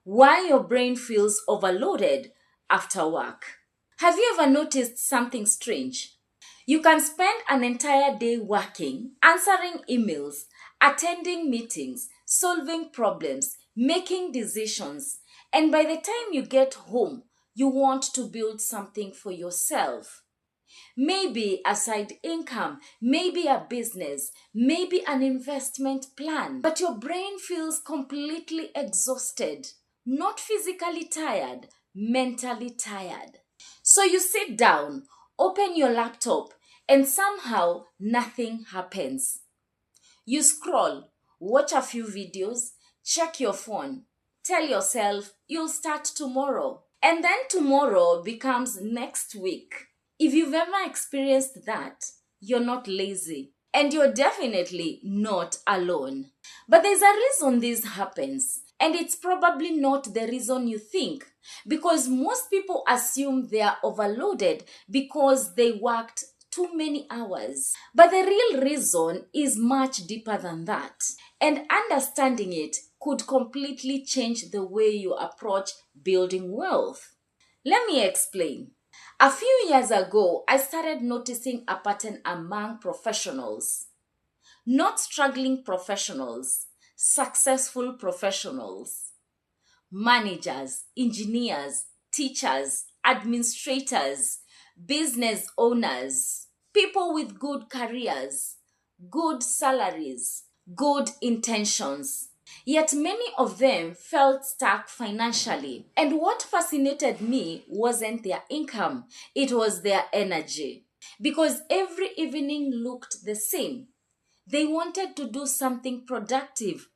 Why your brain feels overloaded after work. Have you ever noticed something strange? You can spend an entire day working, answering emails, attending meetings, solving problems, making decisions, and by the time you get home, you want to build something for yourself. Maybe a side income, maybe a business, maybe an investment plan. But your brain feels completely exhausted, not physically tired, mentally tired. So you sit down, open your laptop, and somehow nothing happens. You scroll, watch a few videos, check your phone, tell yourself you'll start tomorrow. And then tomorrow becomes next week. If you've ever experienced that, you're not lazy. And you're definitely not alone. But there's a reason this happens. And it's probably not the reason you think. Because most people assume they are overloaded because they worked too many hours. But the real reason is much deeper than that. And understanding it could completely change the way you approach building wealth. Let me explain. A few years ago, I started noticing a pattern among professionals. Not struggling professionals, successful professionals. Managers, engineers, teachers, administrators, business owners, people with good careers, good salaries, good intentions. Yet many of them felt stuck financially. And what fascinated me wasn't their income, it was their energy. Because every evening looked the same. They wanted to do something productive.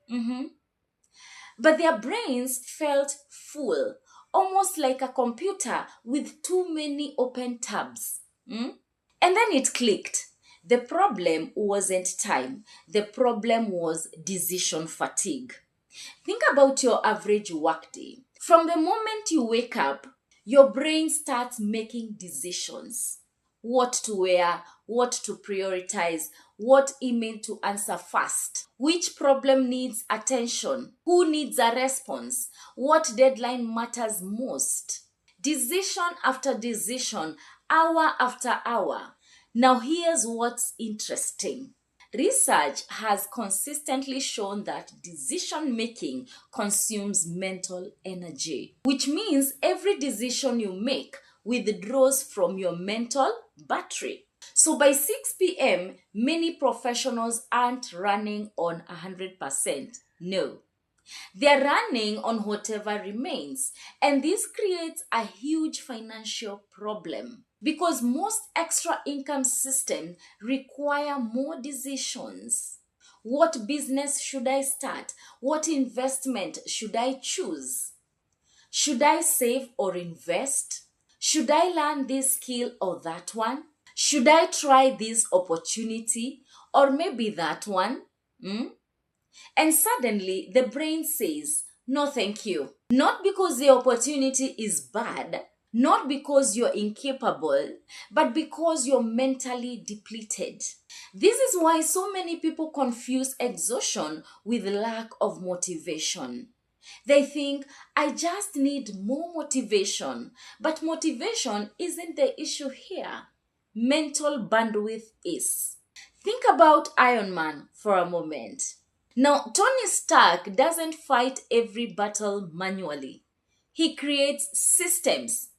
But their brains felt full, almost like a computer with too many open tabs. And then it clicked. The problem wasn't time. The problem was decision fatigue. Think about your average workday. From the moment you wake up, your brain starts making decisions. What to wear, what to prioritize, what email to answer first, which problem needs attention, who needs a response, what deadline matters most. Decision after decision, hour after hour. Now here's what's interesting. Research has consistently shown that decision making consumes mental energy, which means every decision you make withdraws from your mental battery. So by 6 p.m., many professionals aren't running on 100%. No. They're running on whatever remains. And this creates a huge financial problem because most extra income systems require more decisions. What business should I start? What investment should I choose? Should I save or invest? Should I learn this skill or that one? Should I try this opportunity or maybe that one? And suddenly the brain says, no, thank you. Not because the opportunity is bad, not because you're incapable, but because you're mentally depleted. This is why so many people confuse exhaustion with lack of motivation. They think, I just need more motivation. But motivation isn't the issue here. Mental bandwidth is. Think about Iron Man for a moment. Now, Tony Stark doesn't fight every battle manually. He creates systems.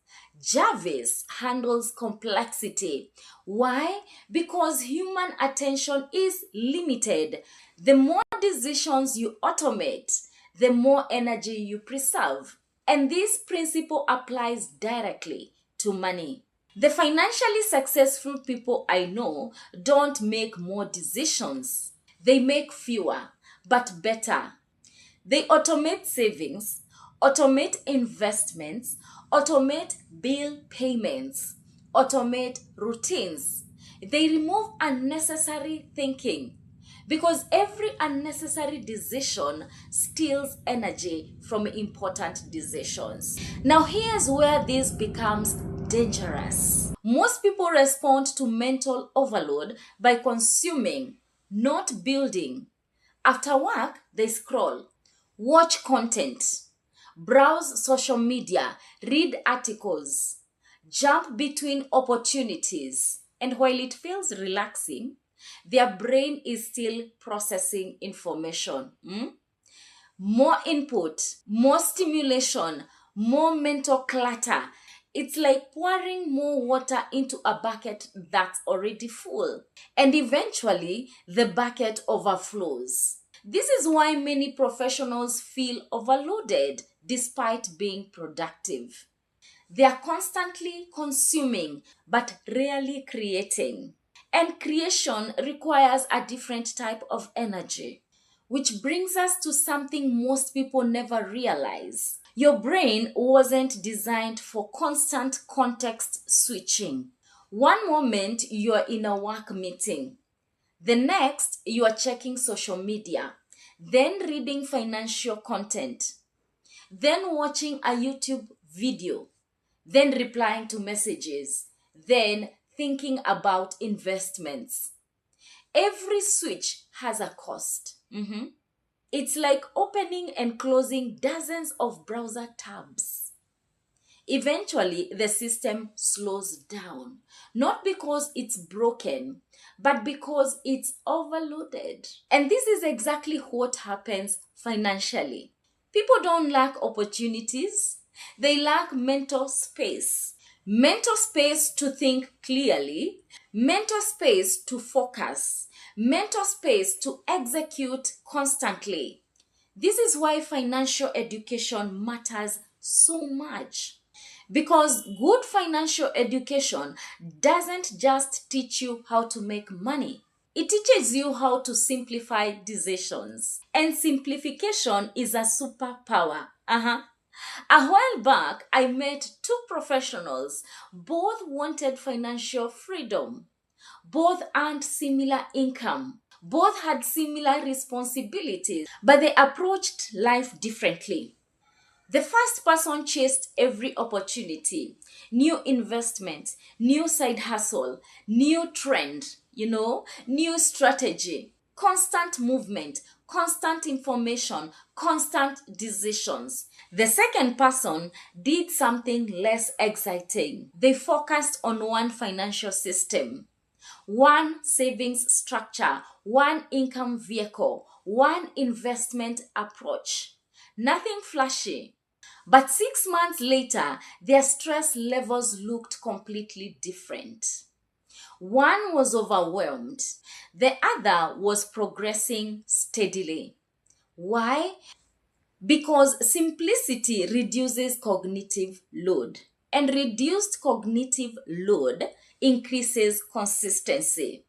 Jarvis handles complexity. Why? Because human attention is limited. The more decisions you automate, the more energy you preserve. And this principle applies directly to money. The financially successful people I know don't make more decisions. They make fewer, but better. They automate savings, automate investments, automate bill payments, automate routines. They remove unnecessary thinking because every unnecessary decision steals energy from important decisions. Now, here's where this becomes dangerous. Most people respond to mental overload by consuming, not building. After work, they scroll, watch content, browse social media, read articles, jump between opportunities. And while it feels relaxing, their brain is still processing information. More input, more stimulation, more mental clutter. It's like pouring more water into a bucket that's already full. And eventually, the bucket overflows. This is why many professionals feel overloaded despite being productive. They are constantly consuming but rarely creating. And creation requires a different type of energy, which brings us to something most people never realize. Your brain wasn't designed for constant context switching. One moment you're in a work meeting, the next you are checking social media, then reading financial content, then watching a YouTube video, then replying to messages, then thinking about investments. Every switch has a cost. It's like opening and closing dozens of browser tabs. Eventually, the system slows down, not because it's broken, but because it's overloaded. And this is exactly what happens financially. People don't lack opportunities, they lack mental space. Mental space to think clearly, mental space to focus, mental space to execute constantly. This is why financial education matters so much. Because good financial education doesn't just teach you how to make money. It teaches you how to simplify decisions. And simplification is a superpower. A while back, I met two professionals. Both wanted financial freedom. Both earned similar income. Both had similar responsibilities, but they approached life differently. The first person chased every opportunity, new investment, new side hustle, new trend, new strategy, constant movement, constant information, constant decisions. The second person did something less exciting. They focused on one financial system, one savings structure, one income vehicle, one investment approach. Nothing flashy. But 6 months later, their stress levels looked completely different. One was overwhelmed, the other was progressing steadily. Why? Because simplicity reduces cognitive load, and reduced cognitive load increases consistency.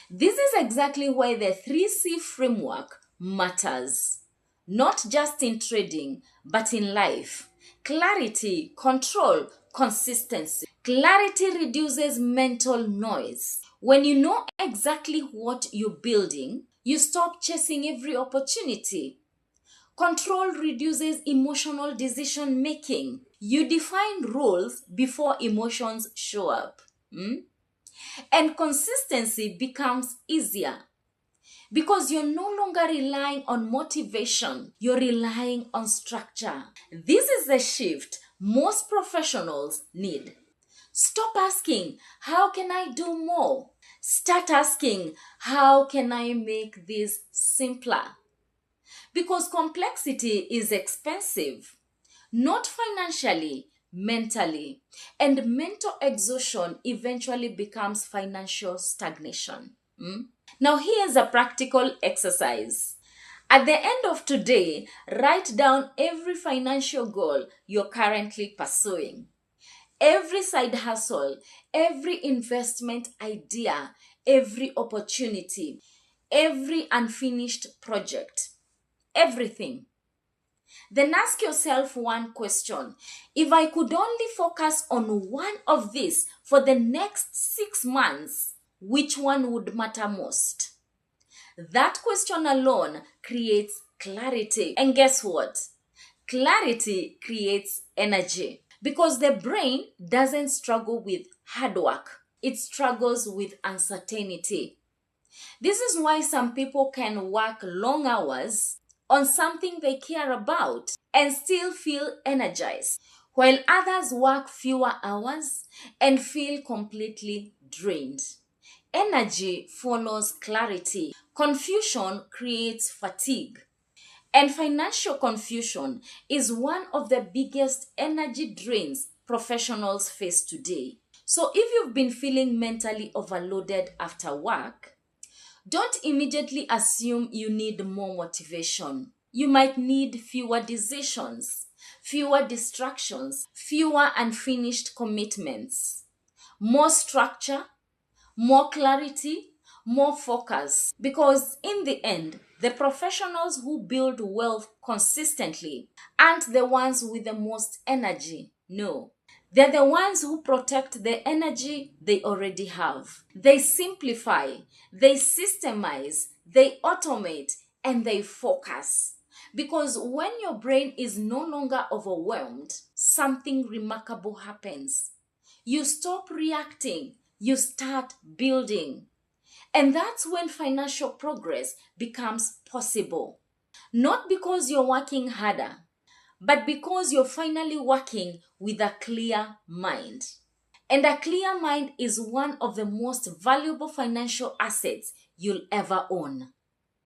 This is exactly why the 3C framework matters. Not just in trading, but in life. Clarity, control, consistency. Clarity reduces mental noise. When you know exactly what you're building, you stop chasing every opportunity. Control reduces emotional decision making. You define roles before emotions show up. And consistency becomes easier because you're no longer relying on motivation, you're relying on structure. This is the shift most professionals need. Stop asking, how can I do more? Start asking, how can I make this simpler? Because complexity is expensive, not financially, mentally. And mental exhaustion eventually becomes financial stagnation. Now, here's a practical exercise. At the end of today, write down every financial goal you're currently pursuing, every side hustle, every investment idea, every opportunity, every unfinished project, everything. Then ask yourself one question. If I could only focus on one of these for the next 6 months, which one would matter most? That question alone creates clarity. And guess what? Clarity creates energy because the brain doesn't struggle with hard work. It struggles with uncertainty. This is why some people can work long hours on something they care about and still feel energized, while others work fewer hours and feel completely drained. Energy follows clarity. Confusion creates fatigue. And financial confusion is one of the biggest energy drains professionals face today. So if you've been feeling mentally overloaded after work, don't immediately assume you need more motivation. You might need fewer decisions, fewer distractions, fewer unfinished commitments, more structure, more clarity, more focus. Because in the end, the professionals who build wealth consistently aren't the ones with the most energy. No. They're the ones who protect the energy they already have. They simplify, they systemize, they automate, and they focus. Because when your brain is no longer overwhelmed, something remarkable happens. You stop reacting, you start building. And that's when financial progress becomes possible. Not because you're working harder, but because you're finally working with a clear mind. And a clear mind is one of the most valuable financial assets you'll ever own.